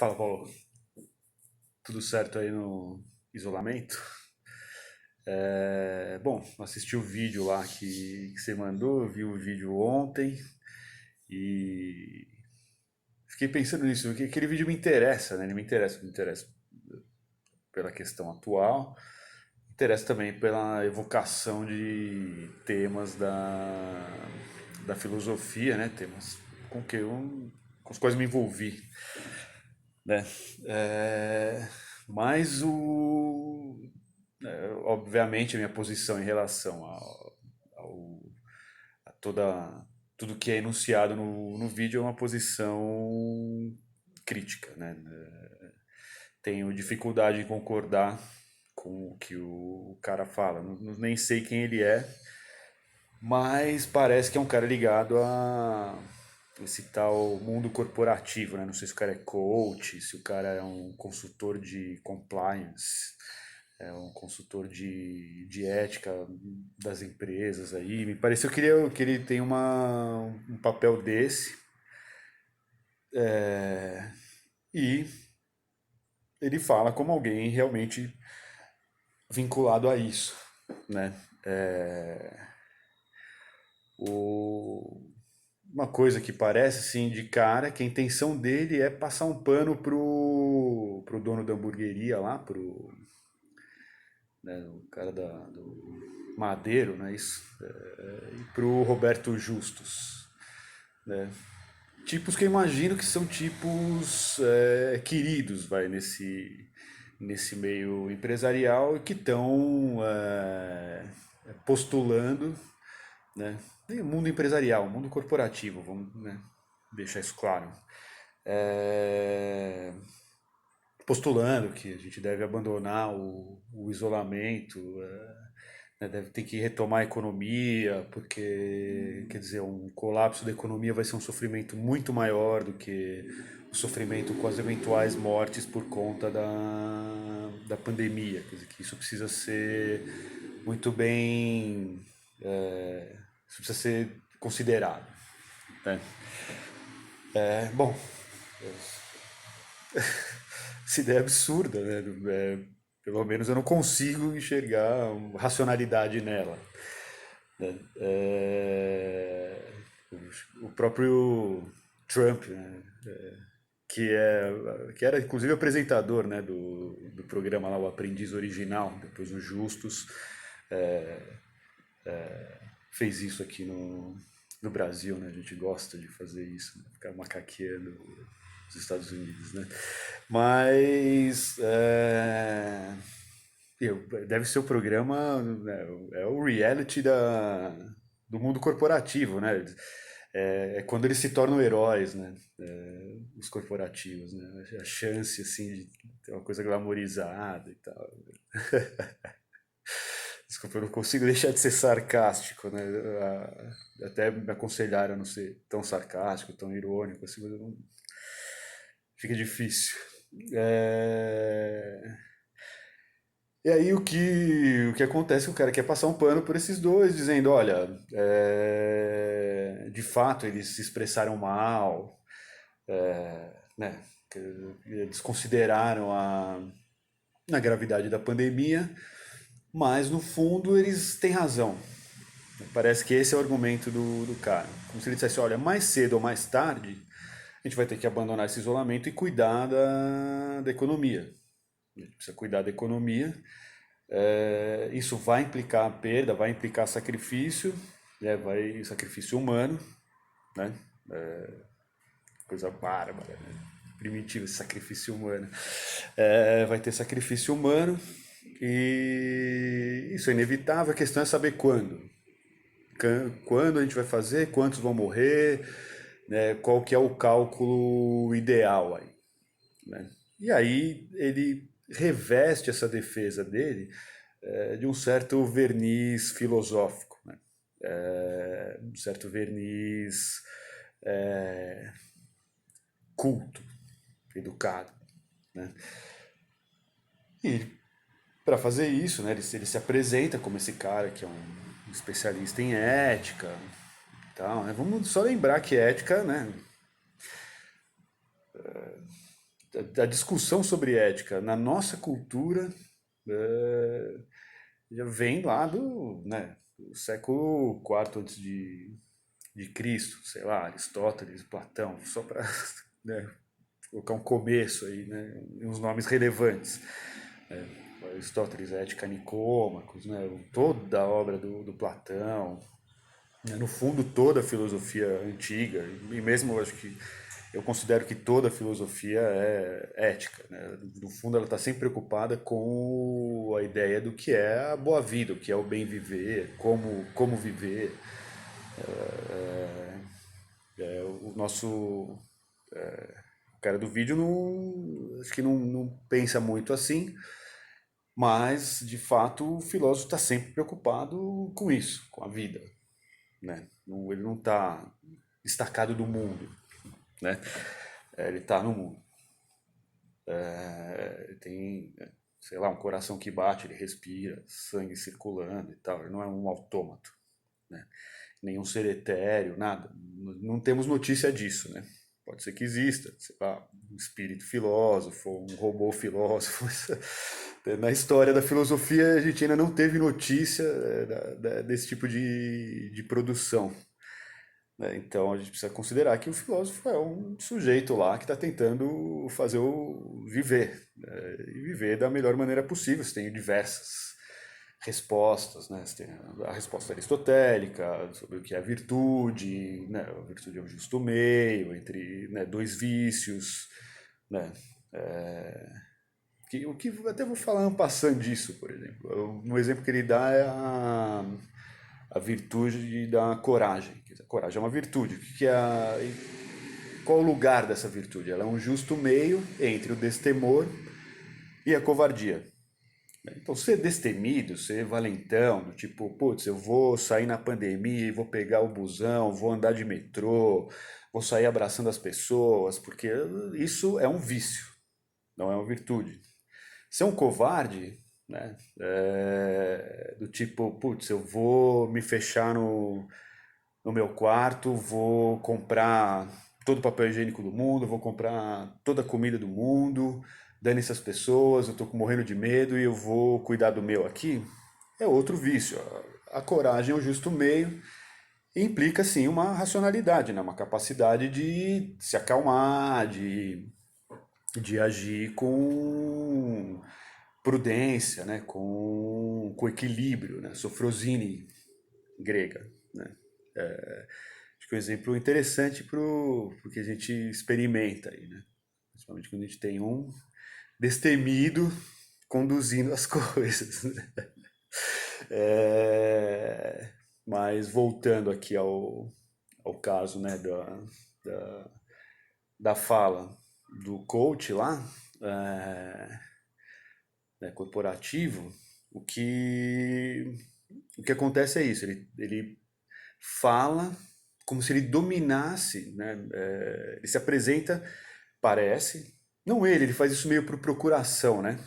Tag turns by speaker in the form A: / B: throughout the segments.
A: Fala, Paulo. Tudo certo aí no isolamento? Bom, assisti o vídeo lá que você mandou, vi o vídeo ontem e fiquei pensando nisso, porque aquele vídeo me interessa, né? Ele me interessa pela questão atual, me interessa também pela evocação de temas da filosofia, né? Temas com os quais me envolvi, né? É, mas obviamente a minha posição em relação ao- a tudo que é enunciado no vídeo é uma posição crítica, né? Tenho dificuldade em concordar com o que o cara fala. Nem sei quem ele é, mas parece que é um cara ligado a esse tal mundo corporativo, né? Não sei se o cara é coach, se o cara é um consultor de compliance, é um consultor de ética das empresas aí. Me pareceu que ele tem um papel desse e ele fala como alguém realmente vinculado a isso, né? O, uma coisa que parece assim de cara que a intenção dele é passar um pano pro dono da hamburgueria lá, o cara do Madeiro, né? Isso, e pro Roberto Justus, né? Tipos que eu imagino que são tipos queridos, vai, nesse meio empresarial e que estão postulando, né? E o mundo empresarial, o mundo corporativo, vamos, né, deixar isso claro. É, postulando que a gente deve abandonar o isolamento, né, deve ter que retomar a economia, porque, quer dizer, um colapso da economia vai ser um sofrimento muito maior do que o sofrimento com as eventuais mortes por conta da pandemia. Quer dizer, que isso precisa ser muito bem. Isso precisa ser considerado. Né? Bom, essa ideia é absurda, né? Pelo menos eu não consigo enxergar racionalidade nela. Né? O próprio Trump, né? Que era inclusive apresentador, né, do programa lá, o Aprendiz Original, depois o Justus, fez isso aqui no Brasil, né? A gente gosta de fazer isso, né? Ficar macaqueando os Estados Unidos, né? Mas deve ser o programa, né, é o reality do mundo corporativo, né? É quando eles se tornam heróis, né? Os corporativos, né? A chance, assim, de ter uma coisa glamorizada e tal. Desculpa, eu não consigo deixar de ser sarcástico, né? Até me aconselharam a não ser tão sarcástico, tão irônico, assim, mas fica difícil. É... E aí o que acontece é que o cara quer passar um pano por esses dois, dizendo, olha, de fato eles se expressaram mal, né? Desconsideraram a gravidade da pandemia, mas no fundo eles têm razão. Parece que esse é o argumento do cara. Como se ele dissesse, olha, mais cedo ou mais tarde, a gente vai ter que abandonar esse isolamento e cuidar da economia. A gente precisa cuidar da economia. Isso vai implicar perda, vai implicar sacrifício, né? Sacrifício humano, né? Coisa bárbara, né? Primitivo esse sacrifício humano. Vai ter sacrifício humano e isso é inevitável. A questão é saber quando. Quando a gente vai fazer, quantos vão morrer, né? Qual que é o cálculo ideal aí, né? E aí ele reveste essa defesa dele de um certo verniz filosófico, né? Um certo verniz culto, educado, né? E para fazer isso, né, ele se apresenta como esse cara que é um especialista em ética e tal, né? Vamos só lembrar que ética, né, a discussão sobre ética na nossa cultura é, já vem lá do século IV de Cristo, sei lá, Aristóteles, Platão, só para né, colocar um começo aí, né, uns nomes relevantes. Aristóteles, Ética Nicômacos, né, toda a obra do Platão, né, no fundo toda a filosofia antiga, e mesmo eu acho que eu considero que toda a filosofia é ética, né? No fundo ela está sempre preocupada com a ideia do que é a boa vida, o que é o bem viver, como viver. O nosso o cara do vídeo não, acho que não pensa muito assim, mas de fato o filósofo está sempre preocupado com isso, com a vida, né? Ele não está destacado do mundo, né? Ele está no mundo. Ele tem, sei lá, um coração que bate, ele respira, sangue circulando e tal. Ele não é um autômato, né? Nenhum ser etéreo, nada. Não temos notícia disso, né? Pode ser que exista, sei lá, um espírito filósofo, um robô filósofo. Na história da filosofia, a gente ainda não teve notícia desse tipo de produção, né? Então a gente precisa considerar que o filósofo é um sujeito lá que está tentando fazer o viver, né? E viver da melhor maneira possível. Você tem diversas respostas, né? Você tem a resposta aristotélica sobre o que é a virtude, né? A virtude é o justo meio entre, né, dois vícios, né? O que até vou falar um passando disso, por exemplo. Um exemplo que ele dá é a virtude da coragem. A coragem é uma virtude. O que é qual o lugar dessa virtude? Ela é um justo meio entre o destemor e a covardia. Então, ser destemido, ser valentão, do tipo, putz, eu vou sair na pandemia e vou pegar o busão, vou andar de metrô, vou sair abraçando as pessoas, porque isso é um vício, não é uma virtude. Ser um covarde, né, do tipo, putz, eu vou me fechar no meu quarto, vou comprar todo o papel higiênico do mundo, vou comprar toda a comida do mundo, dane essas pessoas, eu tô morrendo de medo e eu vou cuidar do meu aqui, é outro vício. A coragem é o justo meio e implica, sim, uma racionalidade, né? Uma capacidade de se acalmar, de agir com prudência, né? Com equilíbrio, né? Sofrosine grega, né? Acho que é um exemplo interessante pro que a gente experimenta aí, né? Principalmente quando a gente tem um destemido conduzindo as coisas, né? É, mas voltando aqui ao caso, né, da, da fala do coach lá, é, né, corporativo, o que, o que acontece é isso, ele fala como se ele dominasse, né? Ele se apresenta, parece, não ele faz isso meio por procuração, né?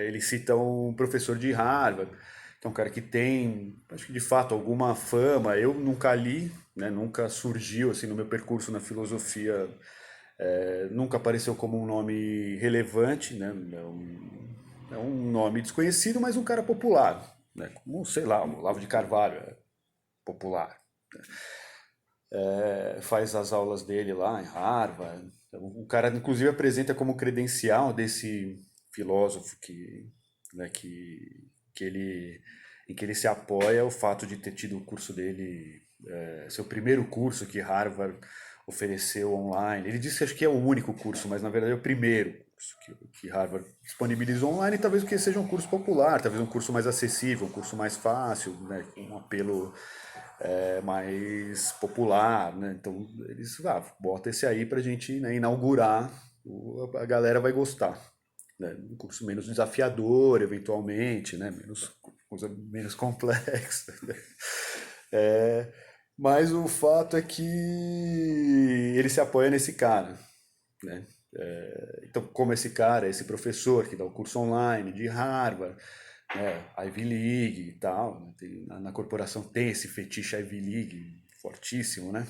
A: Ele cita um professor de Harvard, que é um cara que tem, acho que de fato, alguma fama. Eu nunca li, né? Nunca surgiu assim no meu percurso na filosofia, nunca apareceu como um nome relevante, né? É um nome desconhecido, mas um cara popular, né? Como, sei lá, o Olavo de Carvalho é popular. Faz as aulas dele lá em Harvard. Então, o cara, inclusive, apresenta como credencial desse filósofo né, que ele, em que ele se apoia o fato de ter tido o curso dele, seu primeiro curso que Harvard ofereceu online. Ele disse que acho que é o único curso, mas na verdade é o primeiro curso que Harvard disponibilizou online, talvez porque seja um curso popular, talvez um curso mais acessível, um curso mais fácil, né, com um apelo mais popular, né? Então eles bota esse aí pra gente, né, inaugurar, a galera vai gostar, né? Um curso menos desafiador, eventualmente, né? Coisa menos complexa, né? É, mas o fato é que ele se apoia nesse cara, né? Então, como esse cara, esse professor que dá o curso online de Harvard, né, Ivy League e tal, né, na corporação tem esse fetiche Ivy League fortíssimo, né?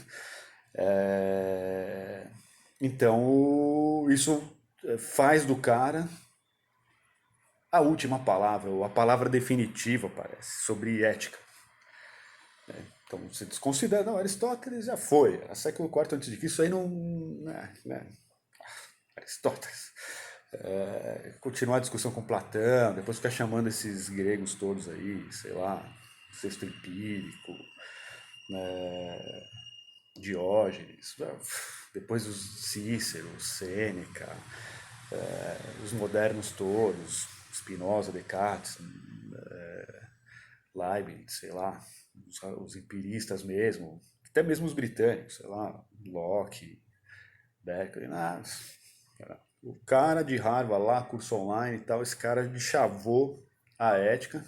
A: É, então, isso faz do cara a última palavra, ou a palavra definitiva, parece, sobre ética. Então você desconsidera, não, Aristóteles já foi, a século IV a.C., isso aí não. Aristóteles. Continuar a discussão com Platão, depois ficar chamando esses gregos todos aí, sei lá, Sexto Empírico, Diógenes, depois os Cícero, Sêneca, os modernos todos, Spinoza, Descartes, Leibniz, sei lá, os empiristas mesmo, até mesmo os britânicos, sei lá, Locke, Becker, o cara de Harvard lá, curso online e tal, esse cara me chavou a ética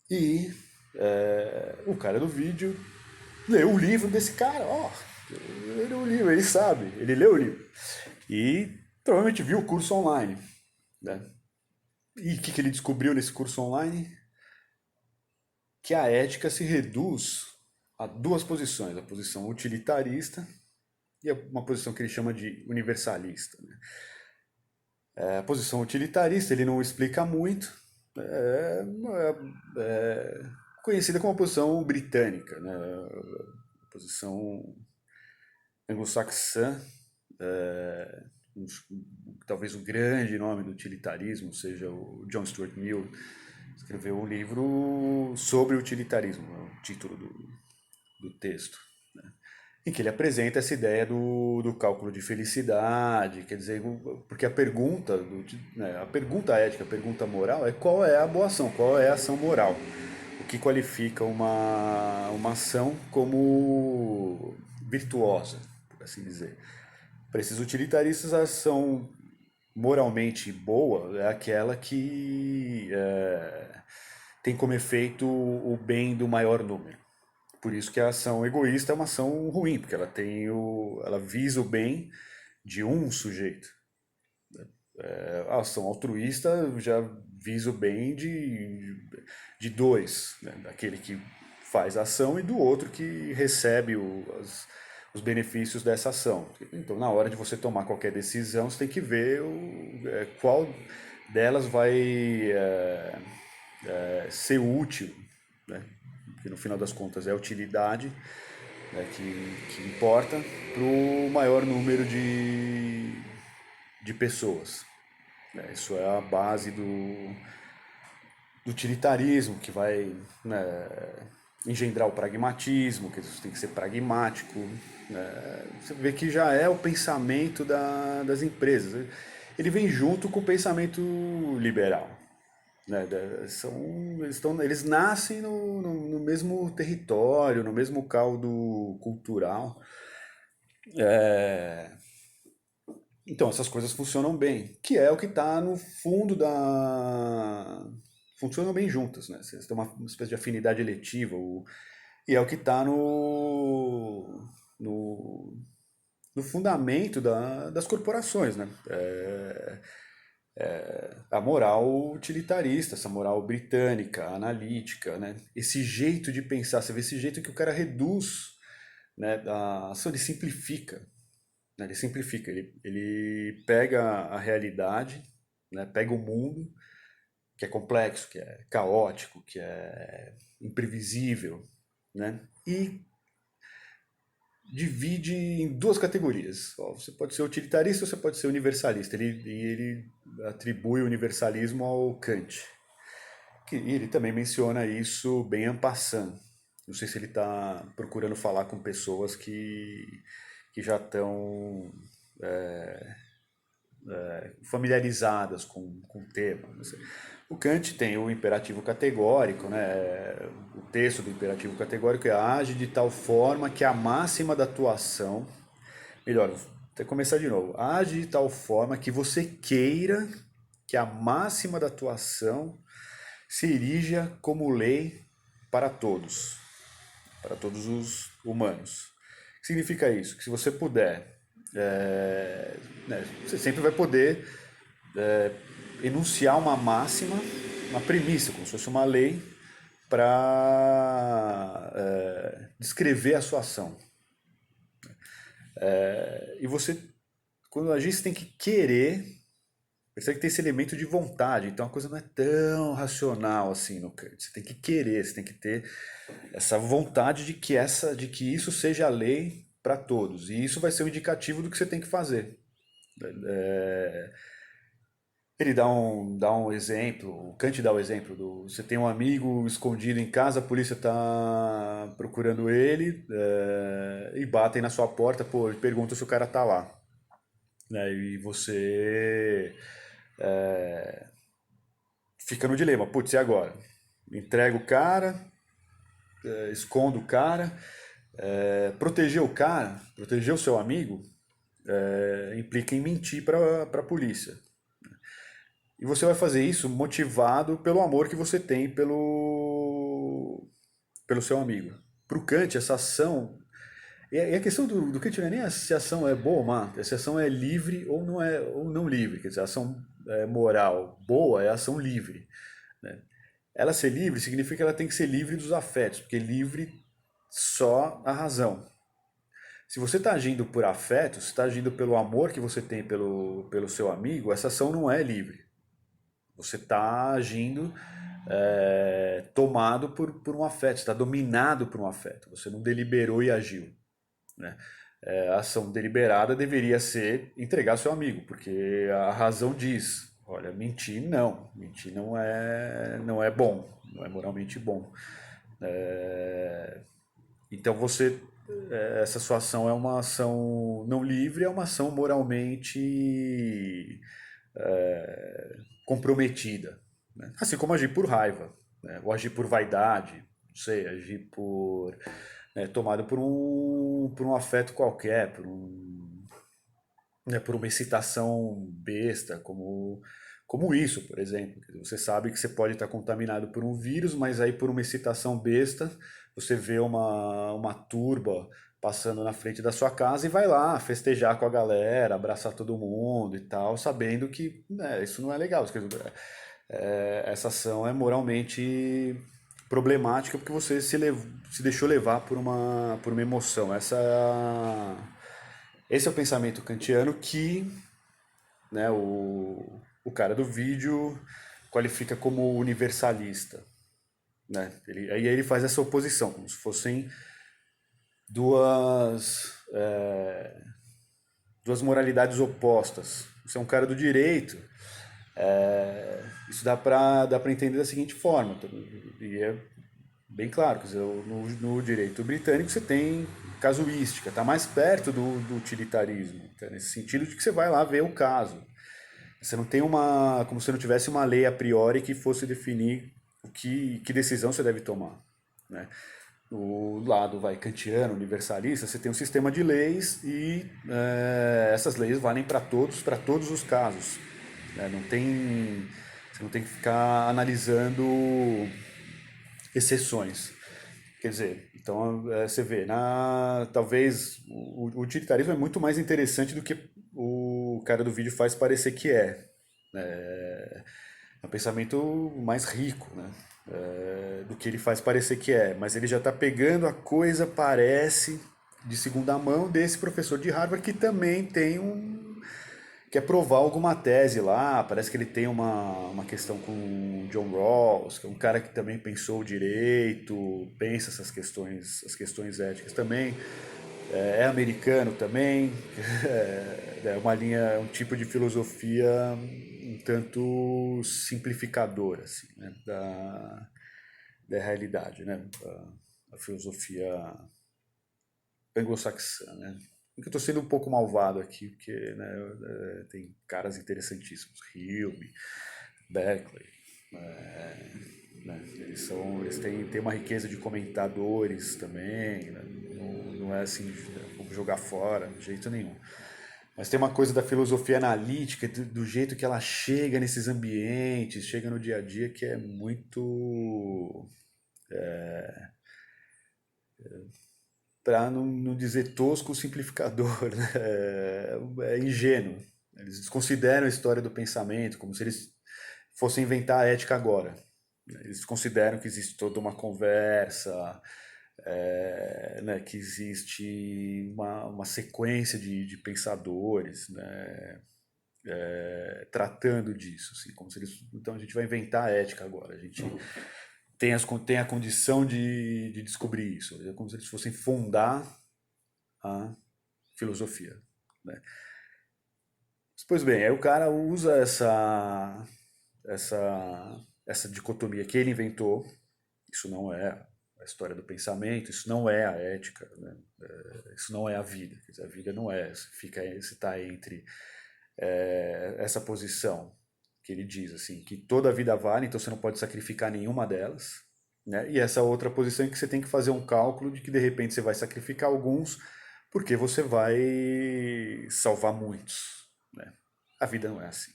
A: e o cara do vídeo leu o livro desse cara, ó, ele leu o livro, ele sabe, ele leu o livro e provavelmente viu o curso online, né? E o que ele descobriu nesse curso online? Que a ética se reduz a duas posições, a posição utilitarista e uma posição que ele chama de universalista. Né? A posição utilitarista ele não explica muito, é conhecida como a posição britânica, né? A posição anglo-saxã, talvez o grande nome do utilitarismo seja o John Stuart Mill, escreveu um livro sobre o utilitarismo, é o título do texto, né? Em que ele apresenta essa ideia do cálculo de felicidade, quer dizer, porque a pergunta, a pergunta ética, a pergunta moral é qual é a boa ação, qual é a ação moral, o que qualifica uma ação como virtuosa, por assim dizer. Para esses utilitaristas, a ação moralmente boa é aquela que tem como efeito o bem do maior número. Por isso que a ação egoísta é uma ação ruim, porque ela visa o bem de um sujeito. A ação altruísta já visa o bem de dois, né? Daquele que faz a ação e do outro que recebe os benefícios dessa ação. Então, na hora de você tomar qualquer decisão, você tem que ver qual delas vai ser útil, né? Porque no final das contas é a utilidade, né, que importa para o maior número de pessoas. Né? Isso é a base do utilitarismo, que vai, né, engendrar o pragmatismo, que isso tem que ser pragmático. Né? Você vê que já é o pensamento das empresas. Ele vem junto com o pensamento liberal. Né? Eles nascem no mesmo território, no mesmo caldo cultural. Então, essas coisas funcionam bem, que é o que está no fundo da. Funcionam bem juntas, né? Vocês têm uma espécie de afinidade eletiva, e é o que está no, no fundamento das corporações, né? A moral utilitarista, essa moral britânica, analítica, né? Esse jeito de pensar, você vê esse jeito que o cara reduz, né? Ele simplifica, né? Ele simplifica, ele pega a realidade, né? Pega o mundo, que é complexo, que é caótico, que é imprevisível, né? E divide em duas categorias. Você pode ser utilitarista ou você pode ser universalista. Ele atribui o universalismo ao Kant. E ele também menciona isso bem en passant. Não sei se ele está procurando falar com pessoas que já estão familiarizadas com o tema. O Kant tem o imperativo categórico, né? O texto do imperativo categórico é age de tal forma que a máxima da tua ação, melhor, vou até começar de novo, age de tal forma que você queira que a máxima da tua ação se erija como lei para todos os humanos. O que significa isso? Que se você puder, né, você sempre vai poder enunciar uma máxima, uma premissa, como se fosse uma lei, para descrever a sua ação. E você quando agir você tem que querer, percebe que tem esse elemento de vontade, então a coisa não é tão racional assim no Kant. Você tem que querer, você tem que ter essa vontade de que isso seja a lei para todos. E isso vai ser um indicativo do que você tem que fazer. É, ele dá um exemplo, o Kant dá o exemplo você tem um amigo escondido em casa, a polícia está procurando ele, e batem na sua porta, pô, e perguntam se o cara tá lá. Né? E você fica no dilema, putz, e agora? Entrega o cara, esconde o cara, proteger o cara, proteger o seu amigo, implica em mentir para a polícia. E você vai fazer isso motivado pelo amor que você tem pelo seu amigo. Para o Kant, essa ação. E a questão do Kant não é nem se a ação é boa ou má, se a ação é livre ou não livre. Quer dizer, a ação moral boa é a ação livre. Né? Ela ser livre significa que ela tem que ser livre dos afetos, porque livre só a razão. Se você está agindo por afeto, se está agindo pelo amor que você tem pelo seu amigo, essa ação não é livre. Você está agindo tomado por um afeto, está dominado por um afeto. Você não deliberou e agiu. Né? A ação deliberada deveria ser entregar ao seu amigo, porque a razão diz, olha, mentir não é bom, não é moralmente bom. Então essa sua ação é uma ação não livre, é uma ação moralmente comprometida. Né? Assim como agir por raiva, né? Ou agir por vaidade, não sei, agir tomado por um afeto qualquer, por uma excitação besta, como isso, por exemplo. Você sabe que você pode estar contaminado por um vírus, mas aí por uma excitação besta, você vê uma turba passando na frente da sua casa e vai lá festejar com a galera, abraçar todo mundo e tal, sabendo que isso não é legal. Essa ação é moralmente problemática porque você se deixou levar por uma emoção. Esse é o pensamento kantiano que, né, o cara do vídeo qualifica como universalista. Né? Aí ele faz essa oposição, como se fossem duas moralidades opostas. Você é um cara do direito, isso dá pra entender da seguinte forma, e é bem claro, quer dizer, no direito britânico você tem casuística, está mais perto do utilitarismo, tá? Nesse sentido de que você vai lá ver o caso. Você não tem como se não tivesse uma lei a priori que fosse definir que decisão você deve tomar. Né? O lado kantiano, universalista, você tem um sistema de leis e essas leis valem para todos os casos. Né? Você não tem que ficar analisando exceções. Quer dizer, então você vê, talvez o utilitarismo é muito mais interessante do que o cara do vídeo faz parecer que é. É um pensamento mais rico, né? Do que ele faz parecer que é. Mas ele já está pegando a coisa, parece, de segunda mão desse professor de Harvard que também quer provar alguma tese lá. Parece que ele tem uma questão com o John Rawls, que é um cara que também pensou o direito, pensa as questões éticas também. É americano também. É uma linha, um tipo de filosofia um tanto simplificadora assim, né, da realidade, né? A filosofia anglo-saxã, né? Eu estou sendo um pouco malvado aqui, porque tem caras interessantíssimos. Hume, Berkeley. Eles têm uma riqueza de comentadores também. Né? Não é assim, vamos jogar fora, de jeito nenhum. Mas tem uma coisa da filosofia analítica, do jeito que ela chega nesses ambientes, chega no dia a dia, que é muito, para não dizer tosco, simplificador, né? É ingênuo. Eles desconsideram a história do pensamento, como se eles fossem inventar a ética agora. Eles consideram que existe toda uma conversa, né, que existe uma sequência de pensadores, né, tratando disso, assim, como se eles, então a gente vai inventar a ética agora, a gente tem a condição de descobrir isso, é como se eles fossem fundar a filosofia, né? Pois bem, aí o cara usa essa dicotomia que ele inventou. Isso não é a história do pensamento, isso não é a ética, né? Isso não é a vida. Quer dizer, a vida não é, você está entre essa posição que ele diz assim, que toda a vida vale, então você não pode sacrificar nenhuma delas, né? E essa outra posição em que você tem que fazer um cálculo de que de repente você vai sacrificar alguns porque você vai salvar muitos, né? A vida não é assim.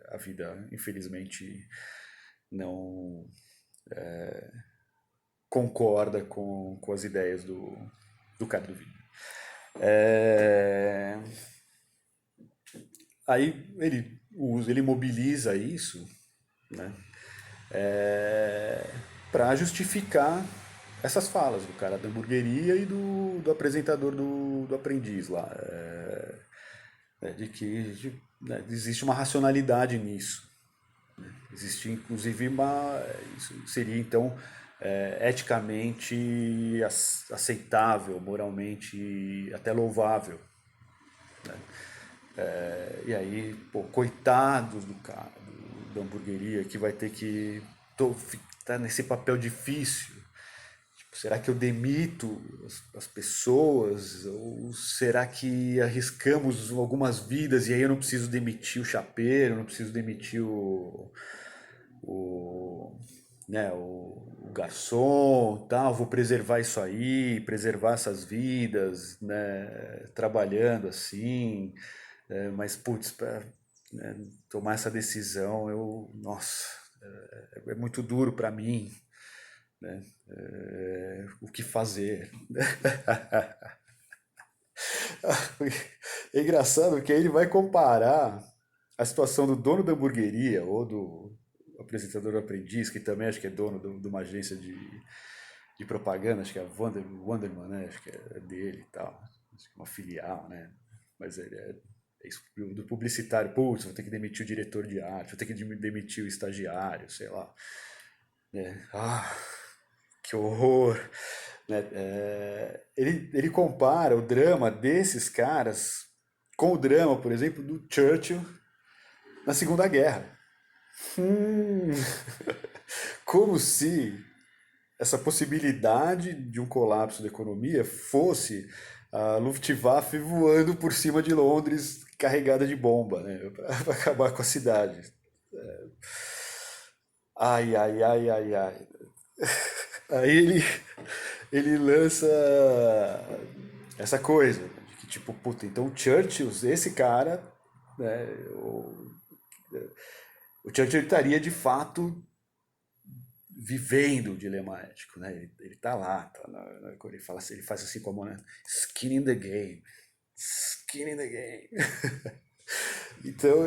A: A vida, infelizmente, não concorda com as ideias do cara do vídeo. É, Aí ele mobiliza isso, né, para justificar essas falas do cara da hamburgueria e do apresentador do aprendiz lá. De que né, existe uma racionalidade nisso. Existe inclusive isso seria então eticamente aceitável, moralmente até louvável. E aí, pô, coitados do cara da hamburgueria que vai ter que tá nesse papel difícil. Tipo, será que eu demito as pessoas? Ou será que arriscamos algumas vidas e aí eu não preciso demitir o chapeiro, não preciso demitir o, né, o garçom, tal, vou preservar isso aí, preservar essas vidas, né, trabalhando assim, mas putz, para né, tomar essa decisão, nossa, é muito duro para mim, né, o que fazer? É engraçado que aí ele vai comparar a situação do dono da hamburgueria ou do apresentador do aprendiz, que também acho que é dono de uma agência de propaganda, acho que é a Wanderman, né? Acho que é dele e tal, acho que é uma filial, né? Mas ele é isso do publicitário, putz, vou ter que demitir o diretor de arte, vou ter que demitir o estagiário, sei lá. Né? Que horror! Né? Ele compara o drama desses caras com o drama, por exemplo, do Churchill na Segunda Guerra. Hum, como se essa possibilidade de um colapso da economia fosse a Luftwaffe voando por cima de Londres carregada de bomba, né, para acabar com a cidade. Ai, ai, ai, ai, ai. Aí ele lança essa coisa, de que tipo, puta, então o Churchill, esse cara, né, o Churchill estaria de fato vivendo o dilema ético, né? Ele tá lá, ele fala assim, ele faz assim com a mão, né? Skin in the game, skin in the game. Então,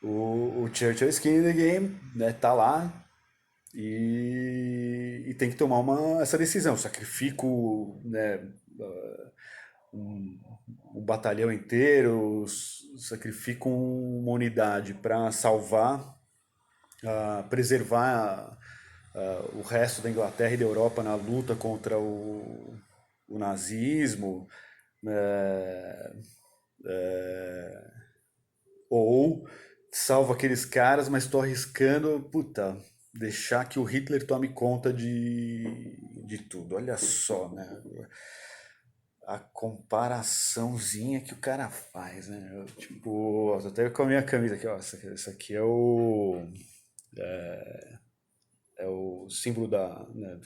A: o Churchill skin in the game, né? Tá lá e tem que tomar essa decisão. Sacrifico, né? Um, um batalhão inteiro, sacrifico uma unidade para salvar preservar o resto da Inglaterra e da Europa na luta contra o nazismo, é, ou salvo aqueles caras, mas estou arriscando, puta, deixar que o Hitler tome conta de tudo. Olha só, né? A comparaçãozinha que o cara faz, né? Tipo, até com a minha camisa aqui, ó, essa aqui é o símbolo né,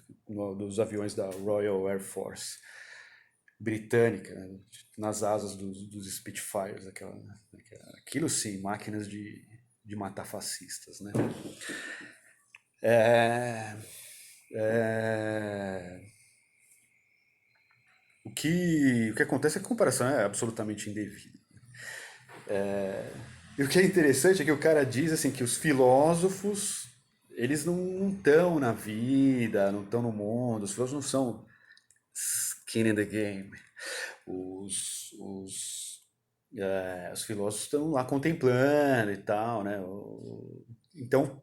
A: dos aviões da Royal Air Force britânica, né, nas asas dos Spitfires, aquilo sim, máquinas de matar fascistas, né? É, é, o que acontece é que a comparação é absolutamente indevida. E o que é interessante é que o cara diz assim que os filósofos eles não estão na vida, não estão no mundo, os filósofos não são skin in the game. Os filósofos estão lá contemplando e tal, né? Então,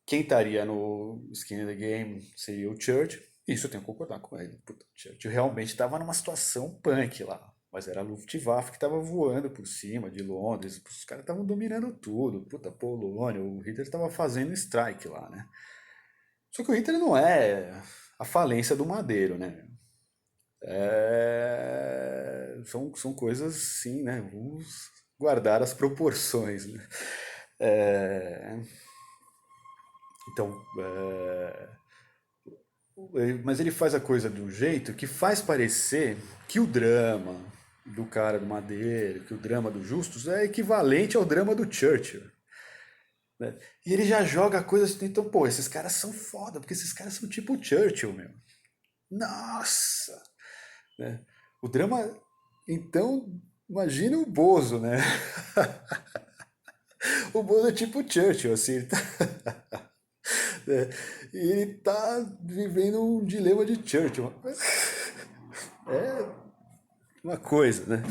A: quem estaria no skin in the game seria o Churchill. Isso eu tenho que concordar com ele. Puta, o Churchill realmente estava numa situação punk lá. Mas era a Luftwaffe que estava voando por cima de Londres. Os caras estavam dominando tudo. Puta, Polônia. O Hitler estava fazendo strike lá, né? Só que o Hitler não é a falência do Madeiro, né? São coisas, sim, né? Vamos guardar as proporções, né? É, então, mas ele faz a coisa de um jeito que faz parecer que o drama do cara do Madeira, que o drama do Justus é equivalente ao drama do Churchill, né? E ele já joga a coisa assim, então, pô, esses caras são foda, porque esses caras são tipo o Churchill, meu. Nossa! Né? O drama, então, imagina o Bozo, né? O Bozo é tipo o Churchill, assim, ele tá, né? E ele tá vivendo um dilema de Churchill. É uma coisa, né?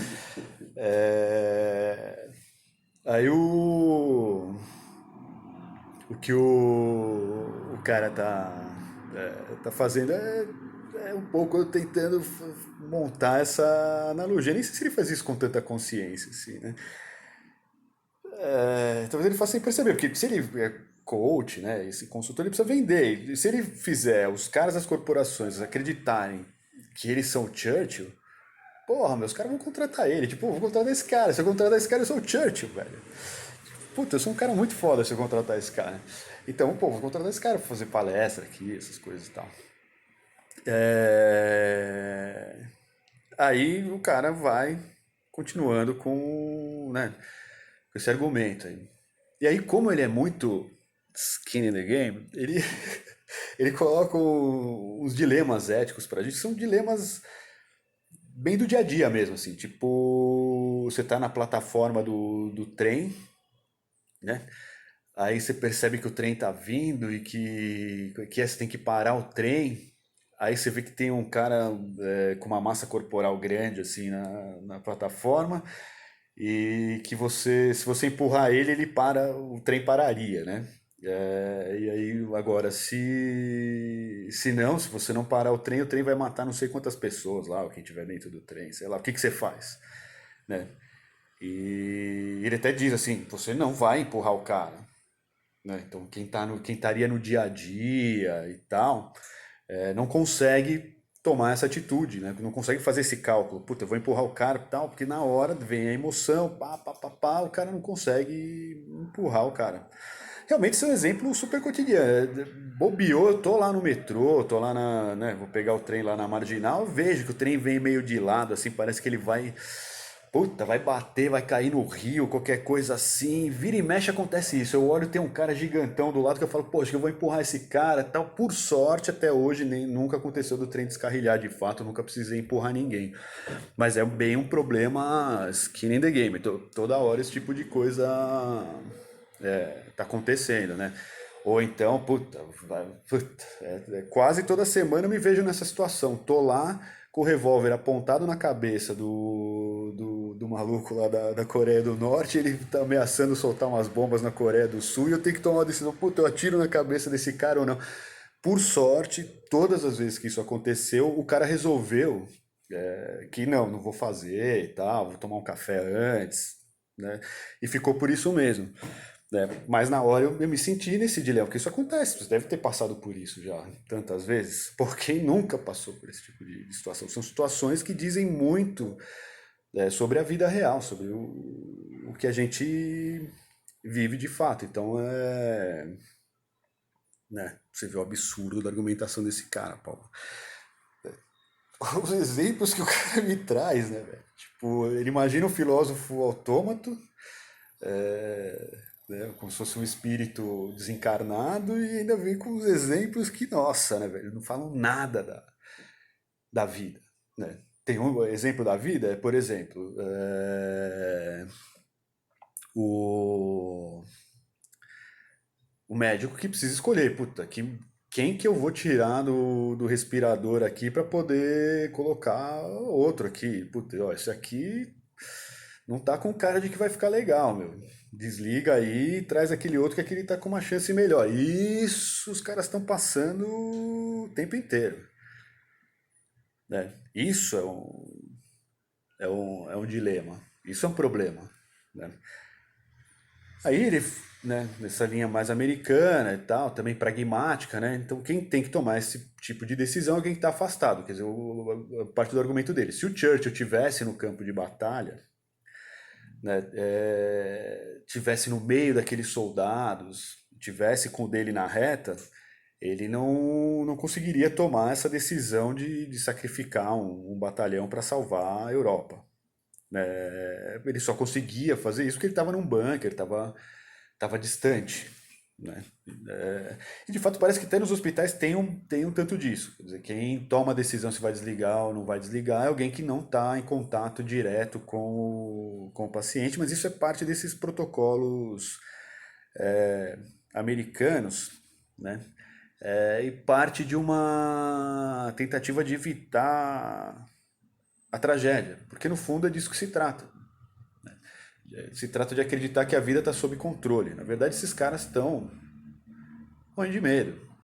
A: É... Aí o que o cara tá fazendo é um pouco tentando montar essa analogia. Nem sei se ele faz isso com tanta consciência, assim, né? Talvez ele faça sem perceber, porque se ele é coach, né, esse consultor, ele precisa vender. E se ele fizer os caras das corporações acreditarem que eles são o Churchill, porra, meus caras vão contratar ele. Tipo, vou contratar esse cara. Se eu contratar esse cara, eu sou o Churchill, velho. Puta, eu sou um cara muito foda se eu contratar esse cara. Então, pô, vou contratar esse cara pra fazer palestra aqui, essas coisas e tal. É... Aí o cara vai continuando né, com esse argumento aí. E aí, como ele é muito skin in the game, ele coloca uns dilemas éticos pra gente, são dilemas bem do dia a dia mesmo, assim, tipo, você tá na plataforma do trem, né? Aí você percebe que o trem tá vindo e que você tem que parar o trem. Aí você vê que tem um cara com uma massa corporal grande assim na plataforma e que se você empurrar ele, ele para, o trem pararia, né? E aí agora, se não, se você não parar o trem vai matar não sei quantas pessoas lá, ou quem tiver dentro do trem, sei lá, o que você faz, né? E ele até diz assim, você não vai empurrar o cara, né? Então quem estaria no dia a dia e tal, não consegue tomar essa atitude, né? Não consegue fazer esse cálculo. Puta, eu vou empurrar o cara e tal, porque na hora vem a emoção, pá, pá, pá, pá, o cara não consegue empurrar o cara. Realmente isso é um exemplo super cotidiano. Bobeou, eu tô lá no metrô, tô lá né, vou pegar o trem lá na Marginal, vejo que o trem vem meio de lado, assim, parece que ele vai, puta, vai bater, vai cair no rio, qualquer coisa assim. Vira e mexe acontece isso. Eu olho, tem um cara gigantão do lado que eu falo, poxa, que eu vou empurrar esse cara, tal. Por sorte, até hoje nunca aconteceu do trem descarrilhar de fato, eu nunca precisei empurrar ninguém. Mas é bem um problema skin in the game. Toda hora esse tipo de coisa tá acontecendo, né? Ou então, quase toda semana eu me vejo nessa situação. Tô lá com o revólver apontado na cabeça do maluco lá da Coreia do Norte, ele tá ameaçando soltar umas bombas na Coreia do Sul e eu tenho que tomar uma decisão, puta, eu atiro na cabeça desse cara ou não. Por sorte, todas as vezes que isso aconteceu, o cara resolveu que não vou fazer e tal, vou tomar um café antes, né? E ficou por isso mesmo. Né? Mas na hora eu me senti nesse dilema, porque isso acontece, você deve ter passado por isso já tantas vezes, por quem nunca passou por esse tipo de situação. São situações que dizem muito sobre a vida real, sobre o que a gente vive de fato. Então, né, você vê o absurdo da argumentação desse cara, Paulo. Os exemplos que o cara me traz, né, velho? Tipo, ele imagina um filósofo autômato, né, como se fosse um espírito desencarnado e ainda vem com os exemplos que, nossa, né, velho, não falam nada da vida, né? Tem um exemplo da vida, por exemplo, o, o médico que precisa escolher, puta, quem que eu vou tirar do respirador aqui para poder colocar outro aqui? Puta, ó, esse aqui não tá com cara de que vai ficar legal, meu. Desliga aí e traz aquele outro que aquele tá com uma chance melhor. Isso os caras estão passando o tempo inteiro, né? Isso é um dilema. Isso é um problema, né? Aí ele, né, nessa linha mais americana e tal, também pragmática, né? Então quem tem que tomar esse tipo de decisão é alguém que está afastado. Quer dizer, a parte do argumento dele. Se o Churchill tivesse no campo de batalha, né, tivesse no meio daqueles soldados, tivesse com o dele na reta, ele não conseguiria tomar essa decisão de sacrificar um batalhão para salvar a Europa. Ele só conseguia fazer isso porque ele estava num bunker, estava distante. Né? E de fato parece que até nos hospitais tem um tanto disso. Quer dizer, quem toma a decisão se vai desligar ou não vai desligar é alguém que não está em contato direto com o paciente, mas isso é parte desses protocolos americanos, né? E parte de uma tentativa de evitar a tragédia, porque no fundo é disso que se trata. Se trata de acreditar que a vida está sob controle. Na verdade, esses caras estão morrendo de medo.